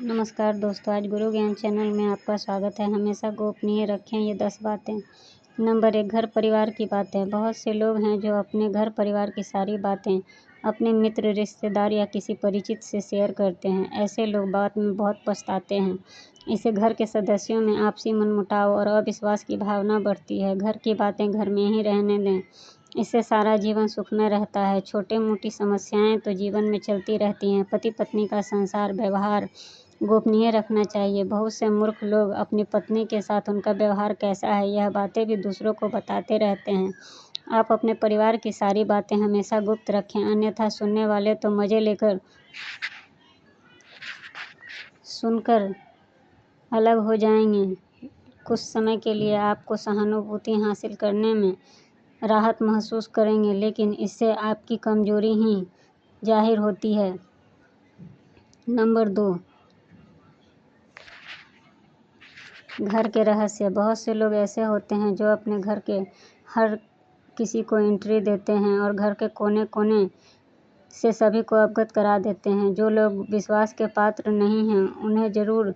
नमस्कार दोस्तों, आज गुरु ज्ञान चैनल में आपका स्वागत है। हमेशा गोपनीय रखें ये 10 बातें। नंबर 1, घर परिवार की बातें। बहुत से लोग हैं जो अपने घर परिवार की सारी बातें अपने मित्र, रिश्तेदार या किसी परिचित से शेयर करते हैं। ऐसे लोग बाद में बहुत पछताते हैं। इससे घर के सदस्यों में आपसी मनमुटाव और अविश्वास की भावना बढ़ती है। घर की बातें घर में ही रहने दें, इससे सारा जीवन सुखमय रहता है। छोटी मोटी समस्याएं तो जीवन में चलती रहती हैं। पति पत्नी का संसार व्यवहार गोपनीय रखना चाहिए। बहुत से मूर्ख लोग अपनी पत्नी के साथ उनका व्यवहार कैसा है यह बातें भी दूसरों को बताते रहते हैं। आप अपने परिवार की सारी बातें हमेशा गुप्त रखें, अन्यथा सुनने वाले तो मज़े लेकर सुनकर अलग हो जाएंगे। कुछ समय के लिए आपको सहानुभूति हासिल करने में राहत महसूस करेंगे, लेकिन इससे आपकी कमजोरी ही जाहिर होती है। नंबर 2, घर के रहस्य। बहुत से लोग ऐसे होते हैं जो अपने घर के हर किसी को एंट्री देते हैं और घर के कोने कोने से सभी को अवगत करा देते हैं। जो लोग विश्वास के पात्र नहीं हैं उन्हें ज़रूर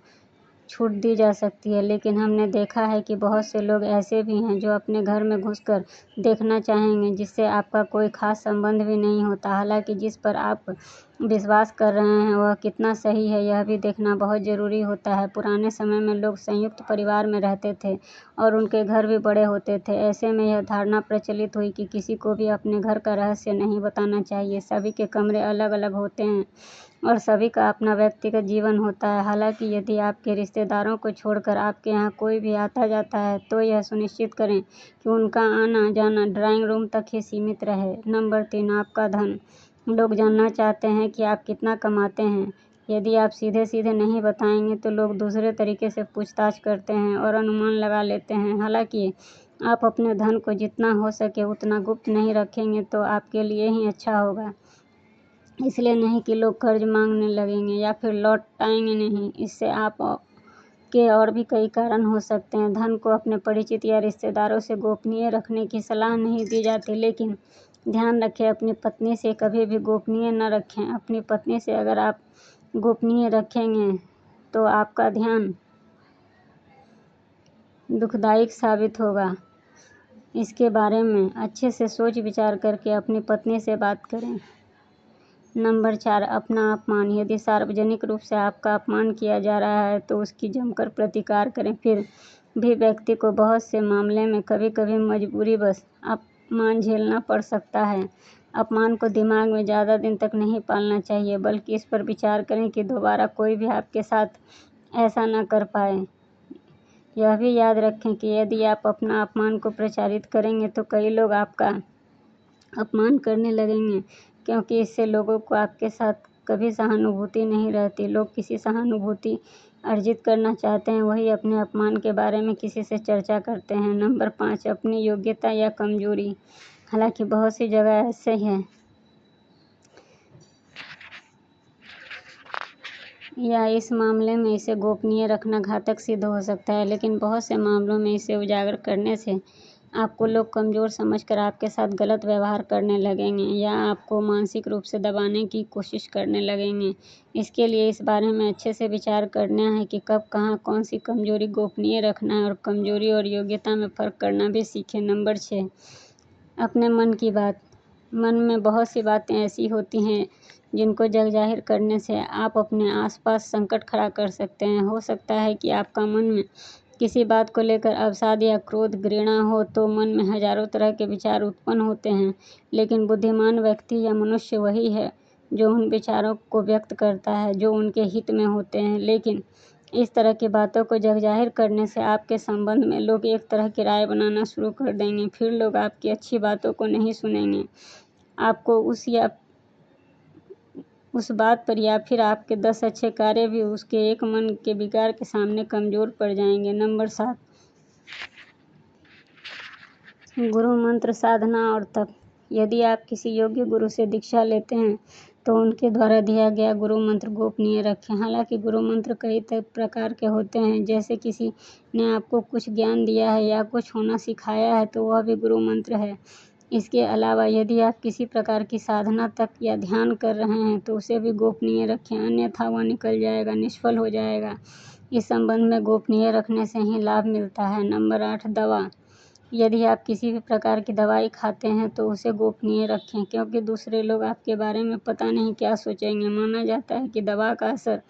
छूट दी जा सकती है, लेकिन हमने देखा है कि बहुत से लोग ऐसे भी हैं जो अपने घर में घुसकर देखना चाहेंगे, जिससे आपका कोई खास संबंध भी नहीं होता। हालांकि जिस पर आप विश्वास कर रहे हैं वह कितना सही है यह भी देखना बहुत ज़रूरी होता है। पुराने समय में लोग संयुक्त परिवार में रहते थे और उनके घर भी बड़े होते थे। ऐसे में यह धारणा प्रचलित हुई कि किसी को भी अपने घर का रहस्य नहीं बताना चाहिए। सभी के कमरे अलग अलग होते हैं और सभी का अपना व्यक्तिगत जीवन होता है। हालांकि यदि आपके रिश्तेदारों को छोड़कर आपके यहाँ कोई भी आता जाता है तो यह सुनिश्चित करें कि उनका आना जाना ड्राइंग रूम तक ही सीमित रहे। नंबर 3, आपका धन। लोग जानना चाहते हैं कि आप कितना कमाते हैं। यदि आप सीधे सीधे नहीं बताएंगे तो लोग दूसरे तरीके से पूछताछ करते हैं और अनुमान लगा लेते हैं। हालांकि आप अपने धन को जितना हो सके उतना गुप्त नहीं रखेंगे तो आपके लिए ही अच्छा होगा। इसलिए नहीं कि लोग कर्ज मांगने लगेंगे या फिर लौटाएंगे नहीं। इससे आप के और भी कई कारण हो सकते हैं। धन को अपने परिचित या रिश्तेदारों से गोपनीय रखने की सलाह नहीं दी जाती, लेकिन ध्यान रखें अपनी पत्नी से कभी भी गोपनीय न रखें। अपनी पत्नी से अगर आप गोपनीय रखेंगे तो आपका ध्यान दुखदायक साबित होगा। इसके बारे में अच्छे से सोच विचार करके अपनी पत्नी से बात करें। नंबर 4, अपना अपमान। यदि सार्वजनिक रूप से आपका अपमान किया जा रहा है तो उसकी जमकर प्रतिकार करें। फिर भी व्यक्ति को बहुत से मामले में कभी कभी मजबूरीवश अपमान झेलना पड़ सकता है। अपमान को दिमाग में ज़्यादा दिन तक नहीं पालना चाहिए, बल्कि इस पर विचार करें कि दोबारा कोई भी आपके साथ ऐसा न कर पाए। यह भी याद रखें कि यदि आप अपना अपमान को प्रचारित करेंगे तो कई लोग आपका अपमान करने लगेंगे, क्योंकि इससे लोगों को आपके साथ कभी सहानुभूति नहीं रहती। लोग किसी सहानुभूति अर्जित करना चाहते हैं वही अपने अपमान के बारे में किसी से चर्चा करते हैं। नंबर 5, अपनी योग्यता या कमजोरी। हालांकि बहुत सी जगह ऐसे है या इस मामले में इसे गोपनीय रखना घातक सिद्ध हो सकता है, लेकिन बहुत से मामलों में इसे उजागर करने से आपको लोग कमज़ोर समझकर आपके साथ गलत व्यवहार करने लगेंगे या आपको मानसिक रूप से दबाने की कोशिश करने लगेंगे। इसके लिए इस बारे में अच्छे से विचार करना है कि कब कहाँ कौन सी कमजोरी गोपनीय रखना है और कमजोरी और योग्यता में फ़र्क करना भी सीखें। नंबर 6, अपने मन की बात। मन में बहुत सी बातें ऐसी होती हैं जिनको जग जाहिर करने से आप अपने आसपास संकट खड़ा कर सकते हैं। हो सकता है कि आपका मन में किसी बात को लेकर अवसाद या क्रोध, घृणा हो तो मन में हजारों तरह के विचार उत्पन्न होते हैं, लेकिन बुद्धिमान व्यक्ति या मनुष्य वही है जो उन विचारों को व्यक्त करता है जो उनके हित में होते हैं। लेकिन इस तरह की बातों को जग जाहिर करने से आपके संबंध में लोग एक तरह की राय बनाना शुरू कर देंगे। फिर लोग आपकी अच्छी बातों को नहीं सुनेंगे, आपको उस बात पर या फिर आपके 10 अच्छे कार्य भी उसके एक मन के विकार के सामने कमज़ोर पड़ जाएंगे। नंबर 7, गुरु मंत्र साधना और तप। यदि आप किसी योग्य गुरु से दीक्षा लेते हैं तो उनके द्वारा दिया गया गुरु मंत्र गोपनीय रखें। हालांकि गुरु मंत्र कई प्रकार के होते हैं, जैसे किसी ने आपको कुछ ज्ञान दिया है या कुछ होना सिखाया है तो वह भी गुरु मंत्र है। इसके अलावा यदि आप किसी प्रकार की साधना तक या ध्यान कर रहे हैं तो उसे भी गोपनीय रखें, अन्यथा वह निकल जाएगा, निष्फल हो जाएगा। इस संबंध में गोपनीय रखने से ही लाभ मिलता है। नंबर 8, दवा। यदि आप किसी भी प्रकार की दवाई खाते हैं तो उसे गोपनीय रखें, क्योंकि दूसरे लोग आपके बारे में पता नहीं क्या सोचेंगे। माना जाता है कि दवा का असर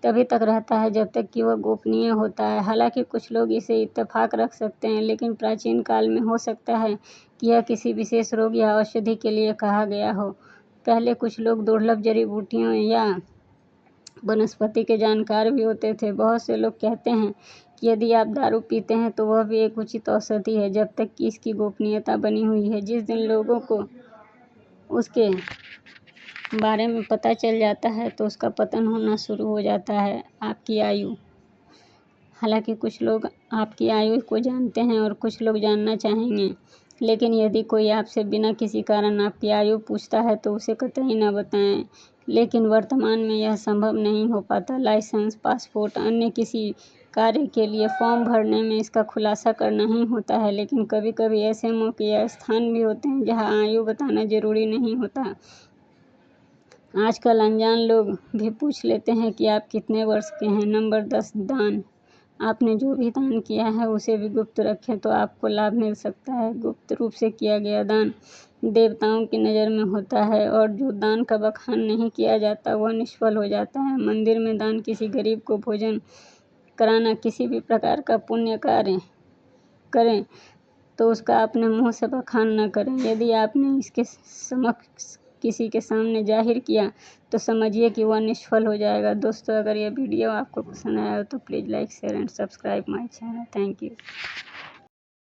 तभी तक रहता है जब तक कि वह गोपनीय होता है। हालांकि कुछ लोग इसे इत्तेफाक रख सकते हैं, लेकिन प्राचीन काल में हो सकता है कि यह किसी विशेष रोग या औषधि के लिए कहा गया हो। पहले कुछ लोग दुर्लभ जड़ी बूटियों या वनस्पति के जानकार भी होते थे। बहुत से लोग कहते हैं कि यदि आप दारू पीते हैं तो वह भी एक उचित औषधि है, जब तक कि इसकी गोपनीयता बनी हुई है। जिस दिन लोगों को उसके बारे में पता चल जाता है तो उसका पतन होना शुरू हो जाता है। आपकी आयु। हालांकि कुछ लोग आपकी आयु को जानते हैं और कुछ लोग जानना चाहेंगे, लेकिन यदि कोई आपसे बिना किसी कारण आपकी आयु पूछता है तो उसे कतई न बताएं। लेकिन वर्तमान में यह संभव नहीं हो पाता। लाइसेंस, पासपोर्ट, अन्य किसी कार्य के लिए फॉर्म भरने में इसका खुलासा करना ही होता है, लेकिन कभी कभी ऐसे मौके या स्थान भी होते हैं जहां आयु बताना जरूरी नहीं होता। आजकल अनजान लोग भी पूछ लेते हैं कि आप कितने वर्ष के हैं। नंबर 10, दान। आपने जो भी दान किया है उसे भी गुप्त रखें तो आपको लाभ मिल सकता है। गुप्त रूप से किया गया दान देवताओं की नज़र में होता है, और जो दान का बखान नहीं किया जाता वह निष्फल हो जाता है। मंदिर में दान, किसी गरीब को भोजन कराना, किसी भी प्रकार का पुण्य कार्य करें तो उसका अपने मुंह से बखान न करें। यदि आपने इसके समक्ष किसी के सामने जाहिर किया तो समझिए कि वह निष्फल हो जाएगा। दोस्तों, अगर यह वीडियो आपको पसंद आया हो तो please like, share and subscribe my channel. Thank you.